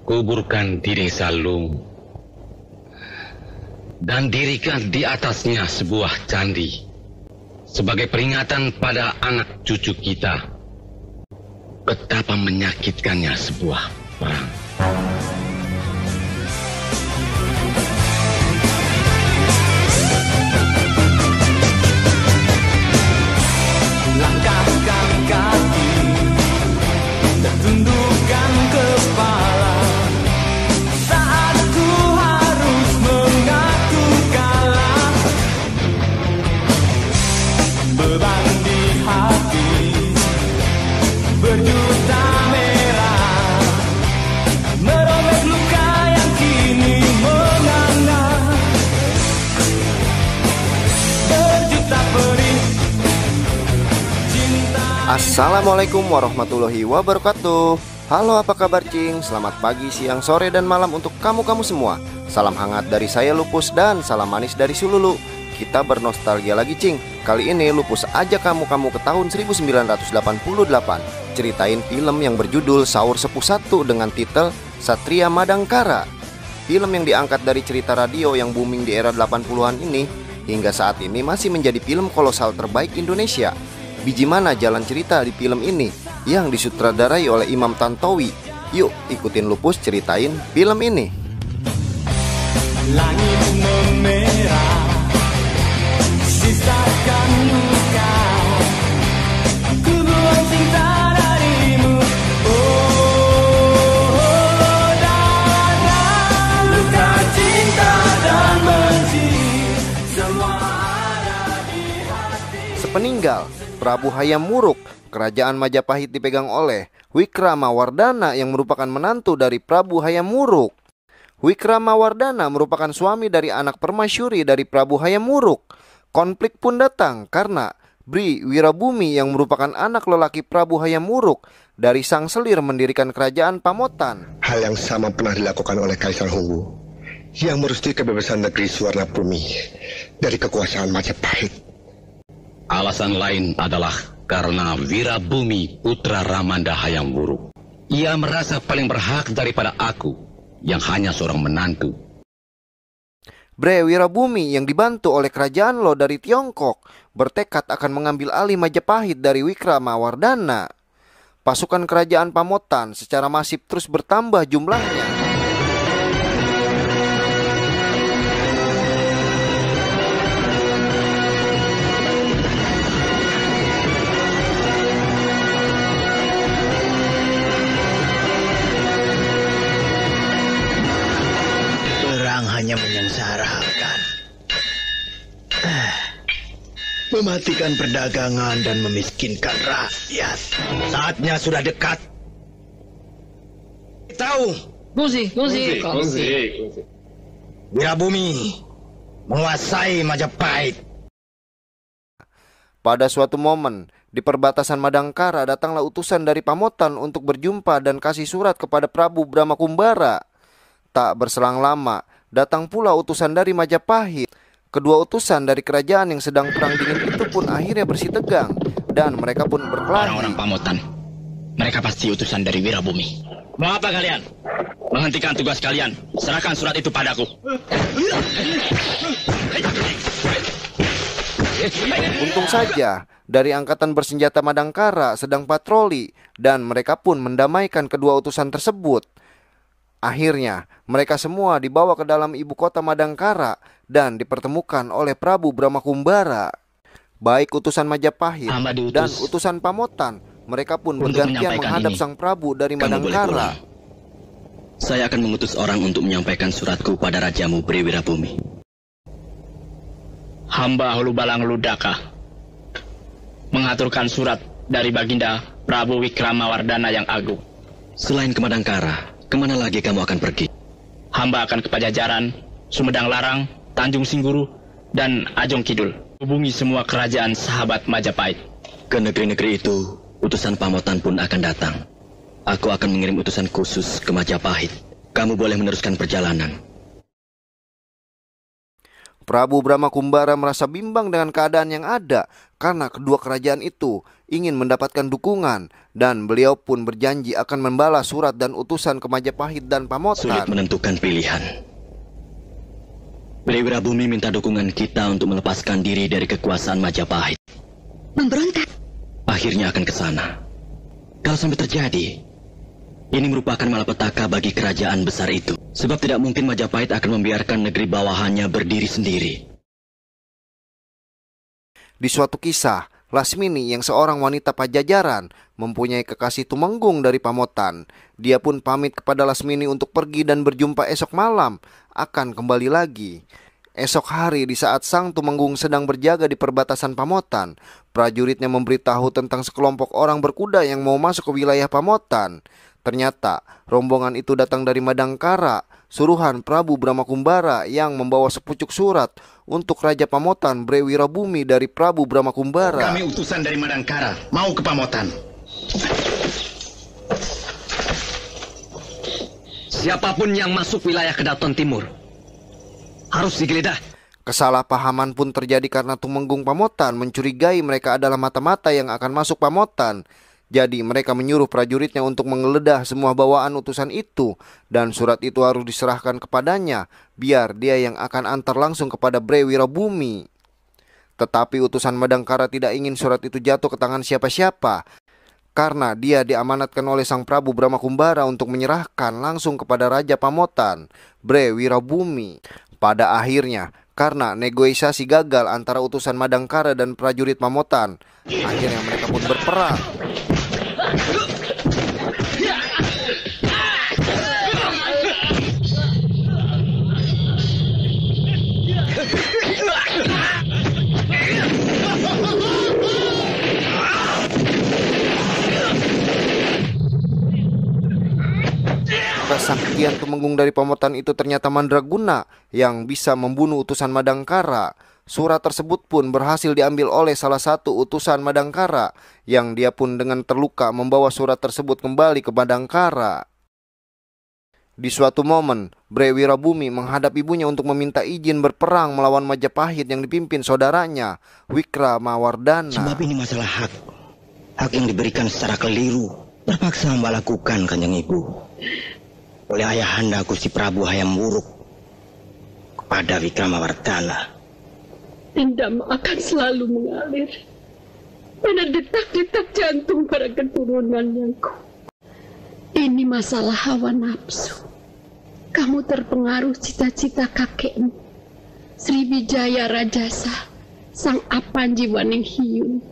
Kuburkan diri Salung dan dirikan di atasnya sebuah candi sebagai peringatan pada anak cucu kita betapa menyakitkannya sebuah perang. Langkahkan kaki, tundukkan kepala saat ku harus mengaku kalah. Beban di hati berjuta merah, merobek luka yang kini menganga. Berjuta perih cinta. Assalamualaikum warahmatullahi wabarakatuh. Halo, apa kabar Cing? Selamat pagi, siang, sore, dan malam untuk kamu-kamu semua. Salam hangat dari saya Lupus dan salam manis dari Sululu. Kita bernostalgia lagi Cing. Kali ini Lupus ajak kamu-kamu ke tahun 1988, ceritain film yang berjudul Saur Sepuh 1 dengan titel Satria Madangkara. Film yang diangkat dari cerita radio yang booming di era 80-an ini hingga saat ini masih menjadi film kolosal terbaik Indonesia. Biji mana jalan cerita di film ini yang disutradarai oleh Imam Tantowi? Yuk ikutin Lupus ceritain film ini. Langit memerah, sisakan luka, ku buang cinta darimu. Oh, dalam luka cinta dan benci, semua ada di hati. Sepeninggal Prabu Hayam Wuruk, kerajaan Majapahit dipegang oleh Wikramawardhana yang merupakan menantu dari Prabu Hayam Wuruk. Wikramawardhana merupakan suami dari anak permasyuri dari Prabu Hayam Wuruk. Konflik pun datang karena Bri Wirabumi yang merupakan anak lelaki Prabu Hayam Wuruk dari sang selir mendirikan kerajaan Pamotan. Hal yang sama pernah dilakukan oleh Kaisar Hunggu yang merestui kebebasan negeri Suwarnabumi dari kekuasaan Majapahit. Alasan lain adalah karena Wirabumi putra Ramanda Hayam Wuruk. Ia merasa paling berhak daripada aku yang hanya seorang menantu. Bre Wirabumi yang dibantu oleh kerajaan Lo dari Tiongkok bertekad akan mengambil alih Majapahit dari Wikramawardhana. Pasukan kerajaan Pamotan secara masif terus bertambah jumlahnya. Hanya menyengsarakan, mematikan perdagangan dan memiskinkan rakyat. Saatnya sudah dekat. Tahu? Kongsi. Wirabumi menguasai Majapahit. Pada suatu momen di perbatasan Madangkara datanglah utusan dari Pamotan untuk berjumpa dan kasih surat kepada Prabu Brahmakumbara. Tak berselang lama datang pula utusan dari Majapahit. Kedua utusan dari kerajaan yang sedang perang dingin itu pun akhirnya bersih tegang dan mereka pun berkelahi. Orang-orang Pamotan, mereka pasti utusan dari Wirabumi. Mau apa kalian? Menghentikan tugas kalian. Serahkan surat itu padaku. Untung saja dari angkatan bersenjata Madangkara sedang patroli dan mereka pun mendamaikan kedua utusan tersebut. Akhirnya mereka semua dibawa ke dalam ibu kota Madangkara dan dipertemukan oleh Prabu Brahmakumbara. Baik utusan Majapahit dan utusan Pamotan, mereka pun bergantian menghadap sang Prabu dari Madangkara. Saya akan mengutus orang untuk menyampaikan suratku pada rajamu Bri Wirabumi. hamba Hulubalang Ludaka mengaturkan surat dari Baginda Prabu Wikramawardhana yang agung. Selain ke Madangkara, kemana lagi kamu akan pergi? Hamba akan ke Pajajaran, Sumedang Larang, Tanjung Singguru, dan Ajong Kidul. Hubungi semua kerajaan sahabat Majapahit. Ke negeri-negeri itu, utusan Pamotan pun akan datang. Aku akan mengirim utusan khusus ke Majapahit. Kamu boleh meneruskan perjalanan. Prabu Brahmakumbara merasa bimbang dengan keadaan yang ada karena kedua kerajaan itu ingin mendapatkan dukungan dan beliau pun berjanji akan membalas surat dan utusan ke Majapahit dan Pamotan. Sulit menentukan pilihan. Bri Wirabumi minta dukungan kita untuk melepaskan diri dari kekuasaan Majapahit. Memberontak? Akhirnya akan ke sana. Kalau sampai terjadi, ini merupakan malapetaka bagi kerajaan besar itu. Sebab tidak mungkin Majapahit akan membiarkan negeri bawahannya berdiri sendiri. Di suatu kisah, Lasmini yang seorang wanita Pajajaran mempunyai kekasih Tumenggung dari Pamotan. Dia pun pamit kepada Lasmini untuk pergi dan berjumpa esok malam akan kembali lagi. Esok hari di saat sang Tumenggung sedang berjaga di perbatasan Pamotan, prajuritnya memberitahu tentang sekelompok orang berkuda yang mau masuk ke wilayah Pamotan. Ternyata rombongan itu datang dari Madangkara, suruhan Prabu Brahmakumbara yang membawa sepucuk surat untuk Raja Pamotan Bre Wirabumi dari Prabu Brahmakumbara. Kami utusan dari Madangkara, mau ke Pamotan. Siapapun yang masuk wilayah Kedaton Timur harus digeledah. Kesalahpahaman pun terjadi karena Tumenggung Pamotan mencurigai mereka adalah mata-mata yang akan masuk Pamotan. Jadi mereka menyuruh prajuritnya untuk menggeledah semua bawaan utusan itu, dan surat itu harus diserahkan kepadanya biar dia yang akan antar langsung kepada Bre Wirabumi. Tetapi utusan Madangkara tidak ingin surat itu jatuh ke tangan siapa-siapa, karena dia diamanatkan oleh sang Prabu Brahmakumbara untuk menyerahkan langsung kepada Raja Pamotan Bre Wirabumi. Pada akhirnya, karena negosiasi gagal antara utusan Madangkara dan prajurit Pamotan, akhirnya mereka pun berperang. Kesaktian Tumenggung dari Pamotan itu ternyata mandraguna yang bisa membunuh utusan Madangkara. Surat tersebut pun berhasil diambil oleh salah satu utusan Madangkara, yang dia pun dengan terluka membawa surat tersebut kembali ke Madangkara. Di suatu momen, Bre Wirabumi menghadap ibunya untuk meminta izin berperang melawan Majapahit yang dipimpin saudaranya, Wikramawardhana. Sebab ini masalah hak. Hak yang diberikan secara keliru. Terpaksa hamba lakukan, Kanjeng Ibu. Oleh ayahanda Gusti Prabu Hayam Wuruk kepada Wikramawardhana. Dendam akan selalu mengalir pada detak-detak jantung para keturunanku. Ini masalah hawa nafsu. Kamu terpengaruh cita-cita kakekmu, Sriwijaya Rajasa, sang Apanji Waninghiyung,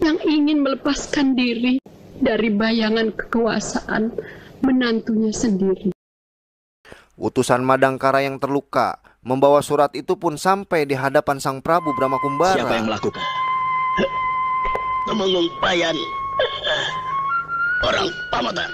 yang ingin melepaskan diri dari bayangan kekuasaan menantunya sendiri. Utusan Madangkara yang terluka membawa surat itu pun sampai di hadapan sang Prabu Brahmakumbara. Siapa yang melakukan? Tumenggung Payan, orang Pamotan.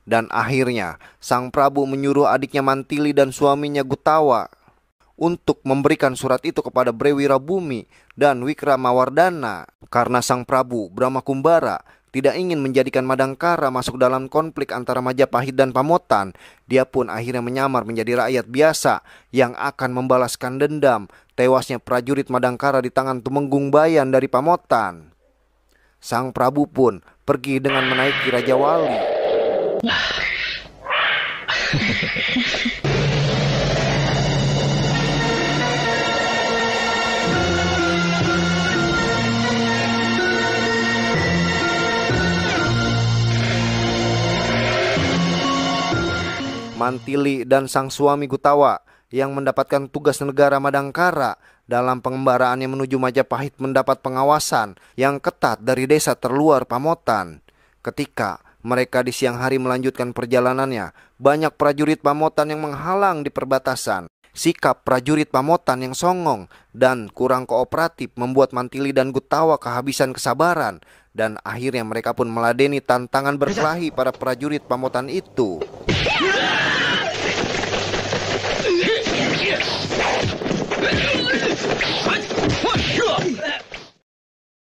Dan akhirnya sang Prabu menyuruh adiknya Mantili dan suaminya Gutawa untuk memberikan surat itu kepada Bre Wirabumi dan Wikramawardhana, karena sang Prabu Brahmakumbara tidak ingin menjadikan Madangkara masuk dalam konflik antara Majapahit dan Pamotan. Dia pun akhirnya menyamar menjadi rakyat biasa yang akan membalaskan dendam tewasnya prajurit Madangkara di tangan Tumenggung Bayan dari Pamotan. Sang Prabu pun pergi dengan menaiki Raja Wali. Mantili dan sang suami Gutawa yang mendapatkan tugas negara Madangkara dalam pengembaraannya menuju Majapahit mendapat pengawasan yang ketat dari desa terluar Pamotan. Ketika mereka di siang hari melanjutkan perjalanannya, banyak prajurit Pamotan yang menghalang di perbatasan. Sikap prajurit Pamotan yang songong dan kurang kooperatif membuat Mantili dan Gutawa kehabisan kesabaran, dan akhirnya mereka pun meladeni tantangan berkelahi para prajurit Pamotan itu.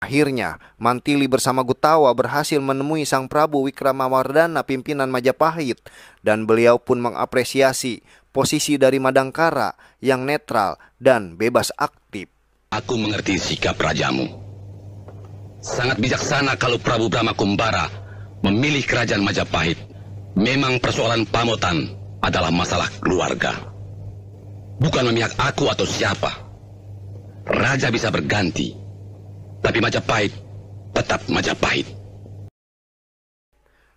Akhirnya, Mantili bersama Gutawa berhasil menemui Sang Prabu Wikramawardhana, pimpinan Majapahit, dan beliau pun mengapresiasi posisi dari Madangkara yang netral dan bebas aktif. Aku mengerti sikap rajamu. Sangat bijaksana kalau Prabu Brahma Kumbara memilih kerajaan Majapahit. Memang persoalan Pamotan adalah masalah keluarga, bukan memihak aku atau siapa. Raja bisa berganti, tapi Majapahit tetap Majapahit.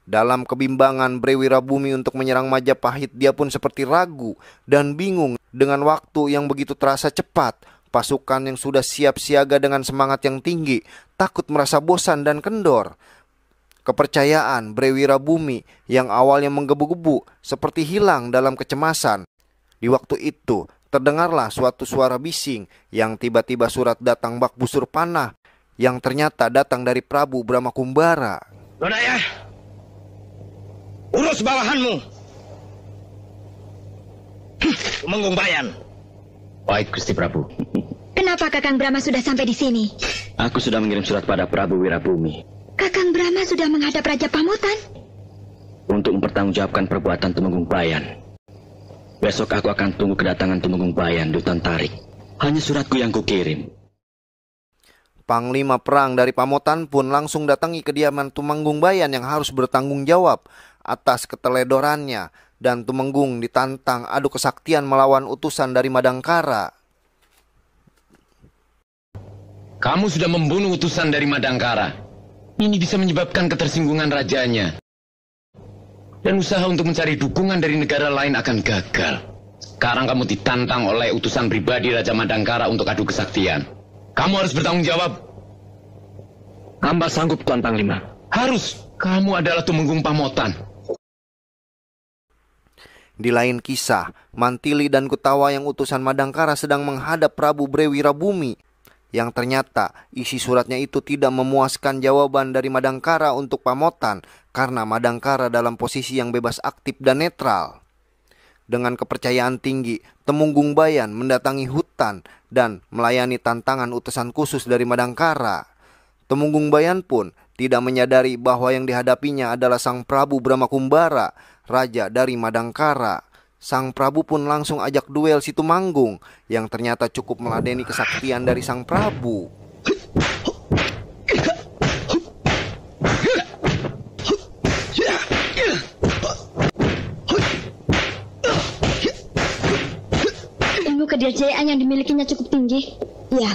Dalam kebimbangan Bre Wirabumi untuk menyerang Majapahit, dia pun seperti ragu dan bingung dengan waktu yang begitu terasa cepat. Pasukan yang sudah siap siaga dengan semangat yang tinggi takut merasa bosan dan kendor. Kepercayaan Bre Wirabumi yang awalnya menggebu-gebu seperti hilang dalam kecemasan. Di waktu itu terdengarlah suatu suara bising yang tiba-tiba surat datang bak busur panah yang ternyata datang dari Prabu Brahma Kumbara. Lodaya, urus bawahanmu. Tumenggung Bayan. Baik, Gusti Prabu. Kenapa Kakang Brahma sudah sampai di sini? Aku sudah mengirim surat pada Prabu Wirabumi Kakang Brahma sudah menghadap Raja Pamotan untuk mempertanggungjawabkan perbuatan Tumenggung Bayan. Besok aku akan tunggu kedatangan Tumenggung Bayan, Dutan Tarik. Hanya suratku yang kukirim. Panglima perang dari Pamotan pun langsung datangi kediaman Tumenggung Bayan yang harus bertanggung jawab atas keteledorannya, dan Tumenggung ditantang adu kesaktian melawan utusan dari Madangkara. Kamu sudah membunuh utusan dari Madangkara. Ini bisa menyebabkan ketersinggungan rajanya, dan usaha untuk mencari dukungan dari negara lain akan gagal. Sekarang kamu ditantang oleh utusan pribadi Raja Madangkara untuk adu kesaktian. Kamu harus bertanggung jawab. Hamba sanggup, Tuan Panglima. Harus. Kamu adalah Tumenggung Pamotan. Di lain kisah, Mantili dan Gutawa yang utusan Madangkara sedang menghadap Prabu Bre Wirabumi, yang ternyata isi suratnya itu tidak memuaskan jawaban dari Madangkara untuk Pamotan karena Madangkara dalam posisi yang bebas aktif dan netral. Dengan kepercayaan tinggi, Tumenggung Bayan mendatangi hutan dan melayani tantangan utusan khusus dari Madangkara. Tumenggung Bayan pun tidak menyadari bahwa yang dihadapinya adalah Sang Prabu Brahma Kumbara, raja dari Madangkara. Sang Prabu pun langsung ajak duel si Tumanggung yang ternyata cukup meladeni kesaktian dari Sang Prabu. Ilmu kedirjayaan yang dimilikinya cukup tinggi. Ya.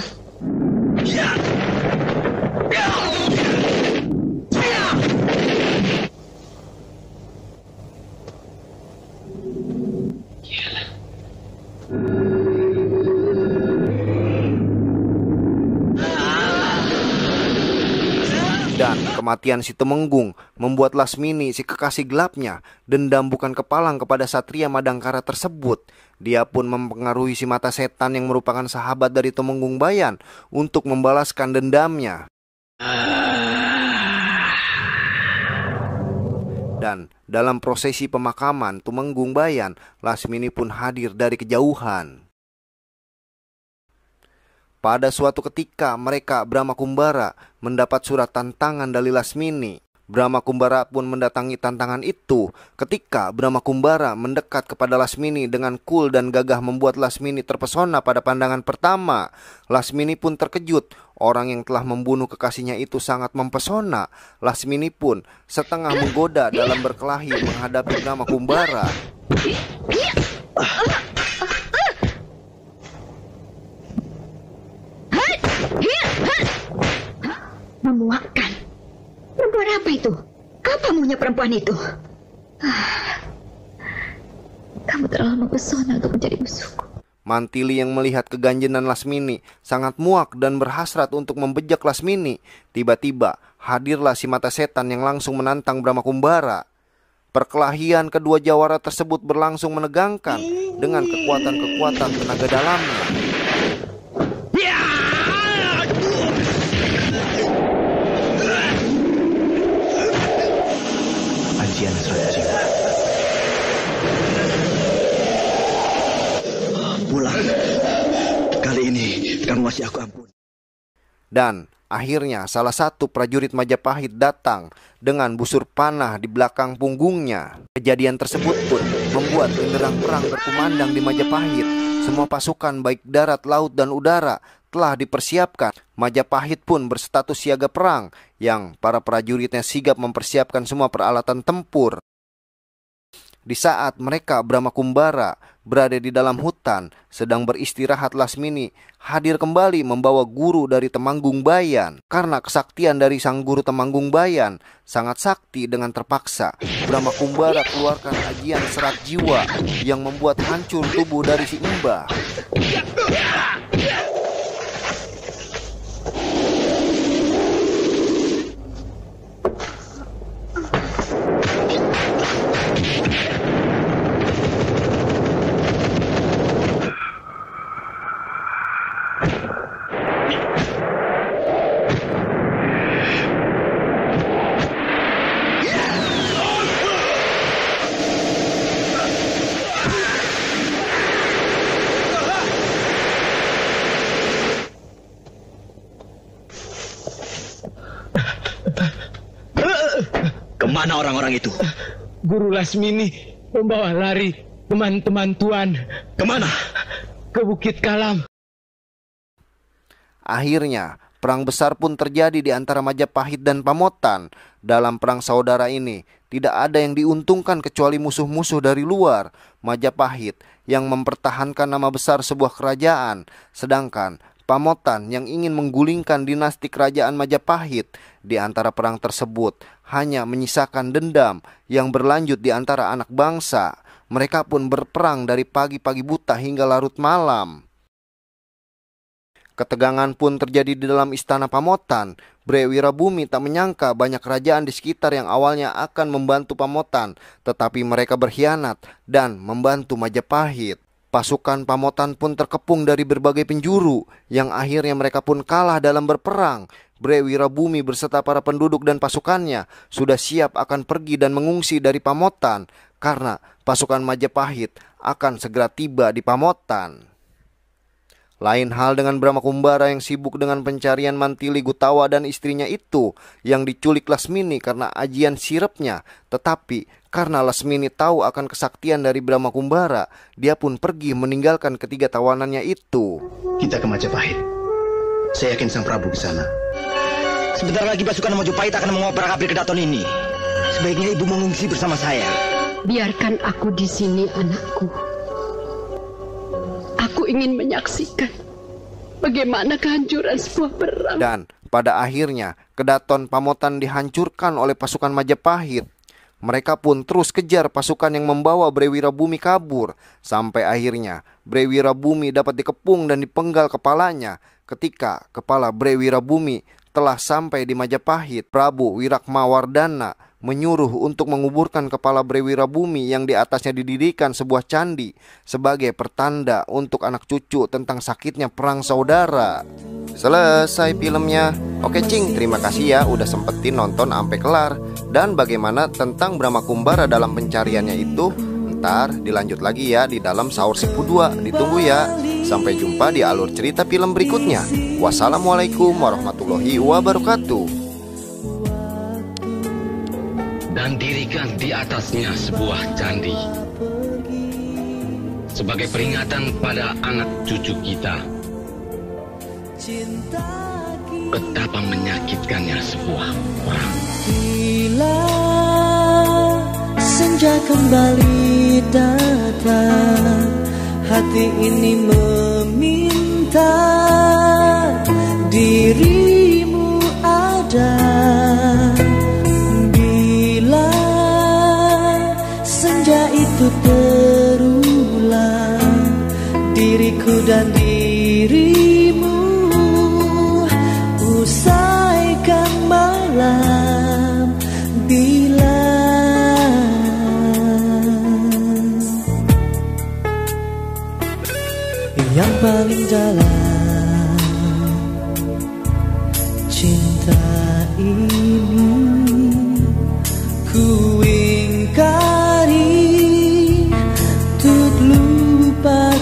Dan kematian si Tumenggung membuat Lasmini, si kekasih gelapnya, dendam bukan kepalang kepada satria Madangkara tersebut. Dia pun mempengaruhi si Mata Setan yang merupakan sahabat dari Tumenggung Bayan untuk membalaskan dendamnya. Dan dalam prosesi pemakaman Tumenggung Bayan, Lasmini pun hadir dari kejauhan. Pada suatu ketika mereka Brahma Kumbara mendapat surat tantangan dari Lasmini. Brahma Kumbara pun mendatangi tantangan itu. Ketika Brahma Kumbara mendekat kepada Lasmini dengan cool dan gagah membuat Lasmini terpesona pada pandangan pertama. Lasmini pun terkejut. Orang yang telah membunuh kekasihnya itu sangat mempesona. Lasmini pun setengah menggoda dalam berkelahi menghadapi Brahma Kumbara. Memuakkan. Perempuan apa itu? Apa maunya perempuan itu? Kamu terlalu mempesona untuk menjadi musuhku. Mantili yang melihat keganjenan Lasmini sangat muak dan berhasrat untuk membejak Lasmini. Tiba-tiba hadirlah si Mata Setan yang langsung menantang Brahma Kumbara. Perkelahian kedua jawara tersebut berlangsung menegangkan dengan kekuatan-kekuatan tenaga dalamnya. Ajian Sanjing. Pulang. Kali ini kamu masih aku ampun. Dan akhirnya salah satu prajurit Majapahit datang dengan busur panah di belakang punggungnya. Kejadian tersebut pun membuat genderang perang berkumandang di Majapahit. Semua pasukan baik darat, laut, dan udara telah dipersiapkan. Majapahit pun berstatus siaga perang yang para prajuritnya sigap mempersiapkan semua peralatan tempur. Di saat mereka Brahmakumbara berada di dalam hutan sedang beristirahat, Lasmini hadir kembali membawa guru dari Temanggung Bayan. Karena kesaktian dari sang guru Temanggung Bayan sangat sakti, dengan terpaksa Brahmakumbara keluarkan ajian serat jiwa yang membuat hancur tubuh dari si Mbah. Kemana orang-orang itu? Guru Lasmini membawa lari teman-teman Tuan. Kemana? Ke Bukit Kalam. Akhirnya perang besar pun terjadi di antara Majapahit dan Pamotan. Dalam perang saudara ini tidak ada yang diuntungkan kecuali musuh-musuh dari luar. Majapahit yang mempertahankan nama besar sebuah kerajaan, sedangkan Pamotan yang ingin menggulingkan dinasti kerajaan Majapahit. Di antara perang tersebut hanya menyisakan dendam yang berlanjut di antara anak bangsa. Mereka pun berperang dari pagi-pagi buta hingga larut malam. Ketegangan pun terjadi di dalam istana Pamotan. Bre Wirabumi tak menyangka banyak kerajaan di sekitar yang awalnya akan membantu Pamotan, tetapi mereka berkhianat dan membantu Majapahit. Pasukan Pamotan pun terkepung dari berbagai penjuru, yang akhirnya mereka pun kalah dalam berperang. Bre Wirabumi beserta para penduduk dan pasukannya sudah siap akan pergi dan mengungsi dari Pamotan, karena pasukan Majapahit akan segera tiba di Pamotan. Lain hal dengan Brahmakumbara yang sibuk dengan pencarian Mantili Gutawa dan istrinya itu yang diculik Lasmini karena ajian sirepnya. Tetapi karena Lasmini tahu akan kesaktian dari Brahmakumbara, dia pun pergi meninggalkan ketiga tawanannya itu. Kita ke Majapahit. Saya yakin sang Prabu di sana. Sebentar lagi pasukan Majapahit akan mengobrak abrik Kedaton ini. Sebaiknya ibu mengungsi bersama saya. Biarkan aku di sini, anakku. Aku ingin menyaksikan bagaimana kehancuran sebuah perang. Dan pada akhirnya Kedaton Pamotan dihancurkan oleh pasukan Majapahit. Mereka pun terus kejar pasukan yang membawa Bre Wirabumi kabur. Sampai akhirnya Bre Wirabumi dapat dikepung dan dipenggal kepalanya. Ketika kepala Bre Wirabumi telah sampai di Majapahit, Prabu Wirakmawardhana menyuruh untuk menguburkan kepala Bre Wirabumi yang di atasnya didirikan sebuah candi sebagai pertanda untuk anak cucu tentang sakitnya perang saudara. Selesai filmnya. Oke Cing, terima kasih ya udah sempetin nonton sampai kelar. Dan bagaimana tentang Brahmakumbara dalam pencariannya itu, ntar dilanjut lagi ya di dalam Sahur Sepu 2. Ditunggu ya. Sampai jumpa di alur cerita film berikutnya. Wassalamualaikum warahmatullahi wabarakatuh. Dan dirikan di atasnya sebuah candi sebagai peringatan pada anak cucu kita betapa menyakitkannya sebuah perang. Bila senja kembali datang, hati ini meminta dirimu ada. Itu terulang, diriku dan dirimu usaikan malam bila paling dalam cinta ini ku ingkari, untuk lupa